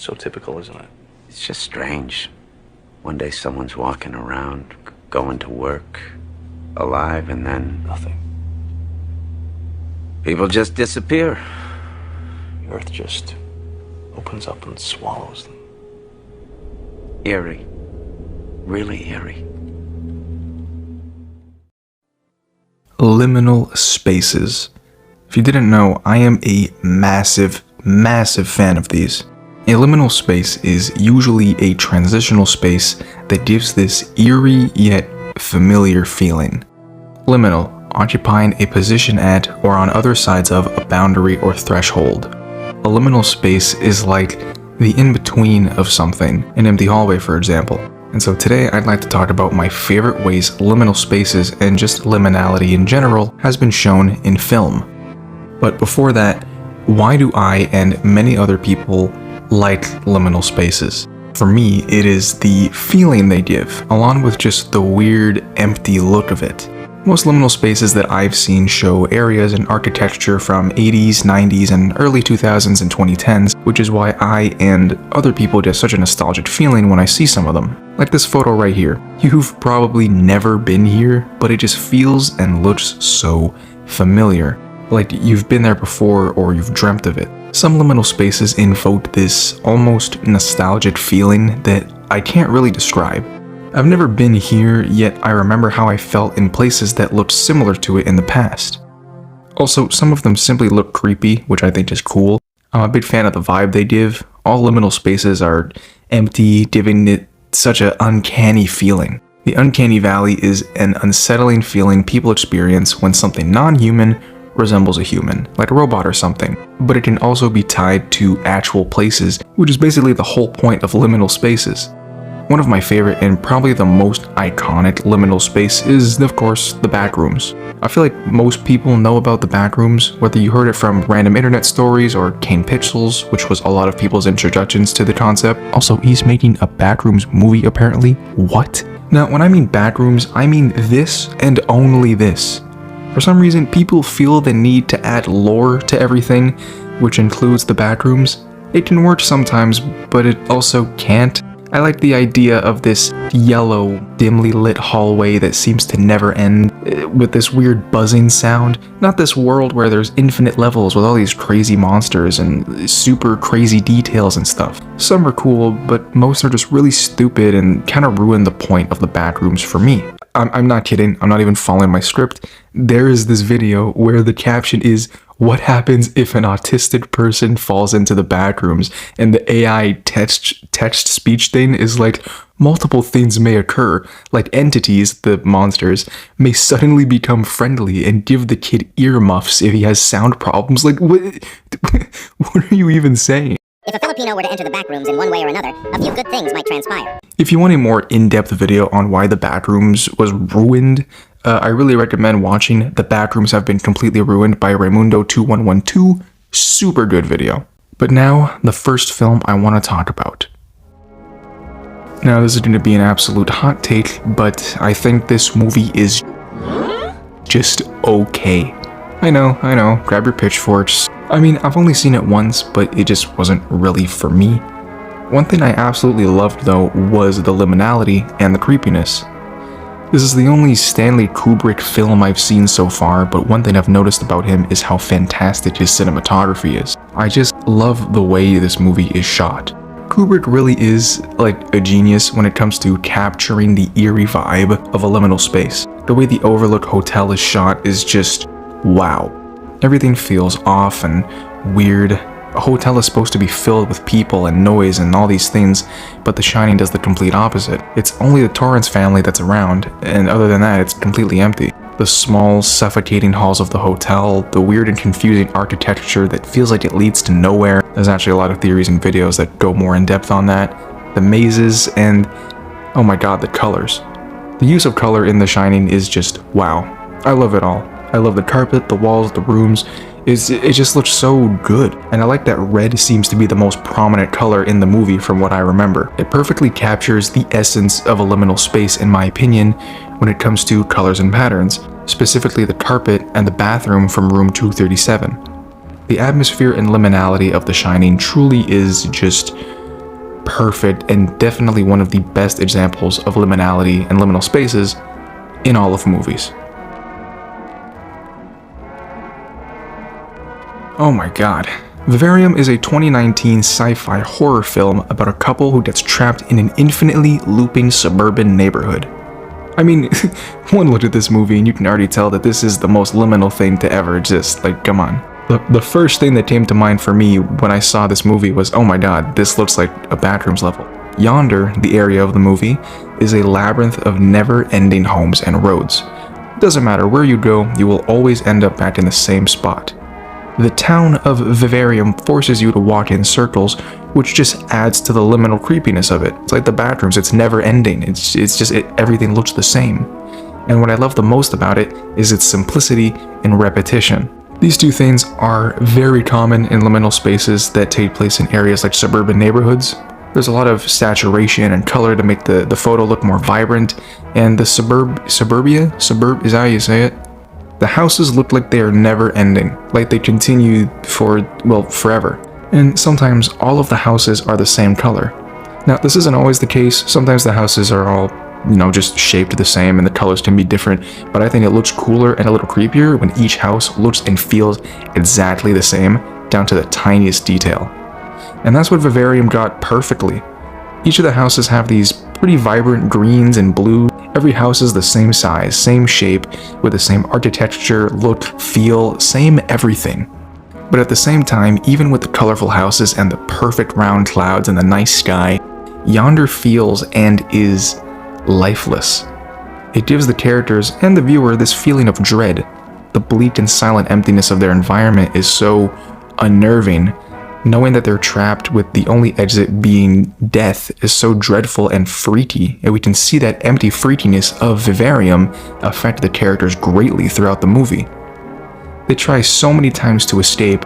So typical, isn't it? It's just strange. One day someone's walking around, going to work, alive, and then Nothing. people just disappear. The earth just opens up and swallows them. Eerie. Really eerie. Liminal Spaces. If you didn't know, I am a massive fan of these. A liminal space is usually a transitional space that gives this eerie yet familiar feeling. Liminal, occupying a position at or on other sides of a boundary or threshold. A liminal space is like the in-between of something, an empty hallway for example. And so today I'd like to talk about my favorite ways liminal spaces and just liminality in general has been shown in film. But before that, why do I and many other people like liminal spaces? For me, it is the feeling they give, along with just the weird, empty look of it. Most liminal spaces that I've seen show areas and architecture from 80s, 90s, and early 2000s and 2010s, which is why I and other people get such a nostalgic feeling when I see some of them. Like this photo right here. You've probably never been here, but it just feels and looks so familiar. Like you've been there before or you've dreamt of it. Some liminal spaces invoke this almost nostalgic feeling that I can't really describe. I've never been here, yet I remember how I felt in places that looked similar to it in the past. Also, some of them simply look creepy, which I think is cool. I'm a big fan of the vibe they give. All liminal spaces are empty, giving it such an uncanny feeling. The uncanny valley is an unsettling feeling people experience when something non-human resembles a human, like a robot or something. But it can also be tied to actual places, which is basically the whole point of liminal spaces. One of my favorite and probably the most iconic liminal space is, of course, the backrooms. I feel like most people know about the backrooms, whether you heard it from random internet stories or Kane Pixels, which was a lot of people's introductions to the concept. Also, he's making a backrooms movie apparently. What? Now, when I mean backrooms, I mean this and only this. For some reason, people feel the need to add lore to everything, which includes the backrooms. It can work sometimes, but it also can't. I like the idea of this yellow, dimly lit hallway that seems to never end, with this weird buzzing sound. Not this world where there's infinite levels with all these crazy monsters and super crazy details and stuff. Some are cool, but most are just really stupid and kind of ruin the point of the backrooms for me. I'm not kidding, I'm not even following my script. There is this video where the caption is, "What happens if an autistic person falls into the backrooms?" And the AI text speech thing is like, multiple things may occur, like entities, the monsters, may suddenly become friendly and give the kid earmuffs if he has sound problems. Like, what are you even saying? If a Filipino were to enter the backrooms in one way or another, a few good things might transpire. If you want a more in-depth video on why the backrooms was ruined, I really recommend watching The Backrooms Have Been Completely Ruined by Raimundo2112. Super good video. But now, the first film I want to talk about. Now, this is going to be an absolute hot take, but I think this movie is just okay. I know, grab your pitchforks. I mean, I've only seen it once, but it just wasn't really for me. One thing I absolutely loved though was the liminality and the creepiness. This is the only Stanley Kubrick film I've seen so far, but one thing I've noticed about him is how fantastic his cinematography is. I just love the way this movie is shot. Kubrick really is like a genius when it comes to capturing the eerie vibe of a liminal space. The way the Overlook Hotel is shot is just wow. Everything feels off and weird. A hotel is supposed to be filled with people and noise and all these things, but The Shining does the complete opposite. It's only the Torrance family that's around, and other than that, it's completely empty. The small, suffocating halls of the hotel, the weird and confusing architecture that feels like it leads to nowhere. There's actually a lot of theories and videos that go more in depth on that. The mazes and, oh my god, the colors. The use of color in The Shining is just wow. I love it all. I love the carpet, the walls, the rooms. It just looks so good. And I like that red seems to be the most prominent color in the movie from what I remember. It perfectly captures the essence of a liminal space in my opinion when it comes to colors and patterns, specifically the carpet and the bathroom from room 237. The atmosphere and liminality of The Shining truly is just perfect and definitely one of the best examples of liminality and liminal spaces in all of movies. Oh my god. Vivarium is a 2019 sci-fi horror film about a couple who gets trapped in an infinitely looping suburban neighborhood. I mean, one look at this movie and you can already tell that this is the most liminal thing to ever exist. Like, come on. The first thing that came to mind for me when I saw this movie was, oh my god, this looks like a Backrooms level. Yonder, the area of the movie, is a labyrinth of never-ending homes and roads. It doesn't matter where you go, you will always end up back in the same spot. The town of Vivarium forces you to walk in circles, which just adds to the liminal creepiness of it. It's like the Backrooms, it's never ending, everything looks the same. And what I love the most about it is its simplicity and repetition. These two things are very common in liminal spaces that take place in areas like suburban neighborhoods. There's a lot of saturation and color to make the photo look more vibrant, and the suburbia is that how you say it? The houses look like they are never ending, like they continue for, well, forever. And sometimes all of the houses are the same color. Now, this isn't always the case. Sometimes the houses are all, just shaped the same and the colors can be different, but I think it looks cooler and a little creepier when each house looks and feels exactly the same, down to the tiniest detail. And that's what Vivarium got perfectly. Each of the houses have these pretty vibrant greens and blues. Every house is the same size, same shape, with the same architecture, look, feel, same everything. But at the same time, even with the colorful houses and the perfect round clouds and the nice sky, Yonder feels and is lifeless. It gives the characters and the viewer this feeling of dread. The bleak and silent emptiness of their environment is so unnerving. Knowing that they're trapped with the only exit being death is so dreadful and freaky, and we can see that empty freakiness of Vivarium affect the characters greatly throughout the movie. They try so many times to escape,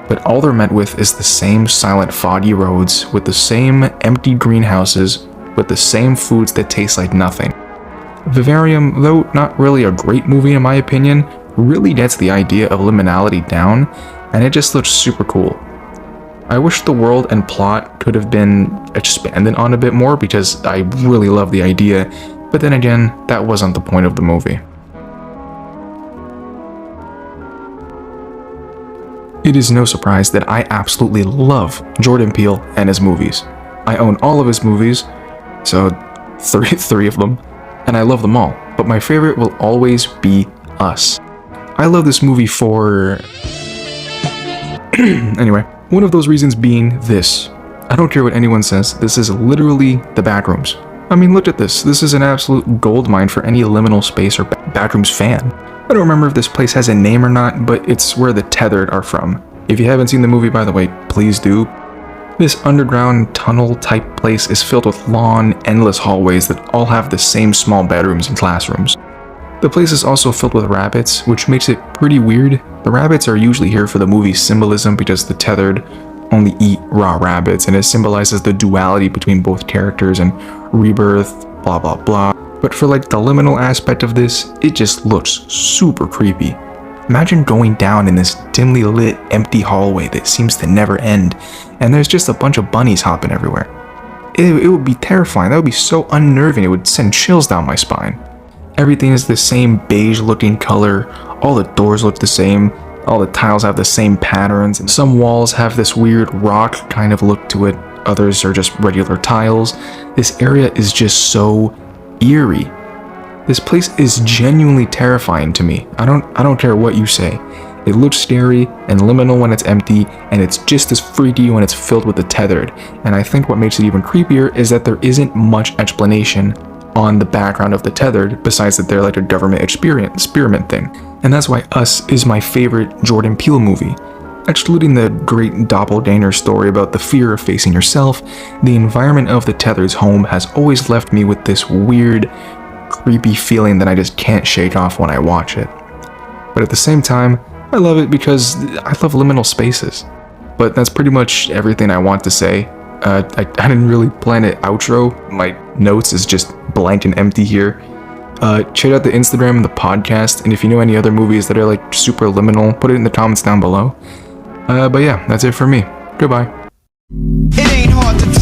but all they're met with is the same silent foggy roads, with the same empty greenhouses, with the same foods that taste like nothing. Vivarium, though not really a great movie in my opinion, really gets the idea of liminality down, and it just looks super cool. I wish the world and plot could have been expanded on a bit more because I really love the idea, but then again, that wasn't the point of the movie. It is no surprise that I absolutely love Jordan Peele and his movies. I own all of his movies, so three of them, and I love them all, but my favorite will always be Us. I love this movie for... Anyway. One of those reasons being this. I don't care what anyone says, this is literally the Backrooms. I mean, look at this. This is an absolute goldmine for any liminal space or Backrooms fan. I don't remember if this place has a name or not, but it's where the Tethered are from. If you haven't seen the movie, by the way, please do. This underground tunnel type place is filled with long, endless hallways that all have the same small bedrooms and classrooms. The place is also filled with rabbits, which makes it pretty weird. The rabbits are usually here for the movie's symbolism because the Tethered only eat raw rabbits, and it symbolizes the duality between both characters and rebirth, blah blah blah. But for like the liminal aspect of this, it just looks super creepy. Imagine going down in this dimly lit, empty hallway that seems to never end, and there's just a bunch of bunnies hopping everywhere. It would be terrifying. That would be so unnerving, it would send chills down my spine. Everything is the same beige looking color, all the doors look the same, all the tiles have the same patterns, and some walls have this weird rock kind of look to it, others are just regular tiles. This area is just so eerie. This place is genuinely terrifying to me. I don't care what you say. It looks scary and liminal when it's empty, and it's just as freaky when it's filled with the Tethered. And I think what makes it even creepier is that there isn't much explanation on the background of the Tethered, besides that they're like a government experiment thing. And that's why Us is my favorite Jordan Peele movie. Excluding the great doppelganger story about the fear of facing yourself, the environment of the Tethered's home has always left me with this weird, creepy feeling that I just can't shake off when I watch it. But at the same time, I love it because I love liminal spaces. But that's pretty much everything I want to say. I didn't really plan an outro. My notes is just blank and empty here. Check out the Instagram and the podcast, and if you know any other movies that are like super liminal, put it in the comments down below. But yeah, that's it for me. Goodbye. It ain't hard to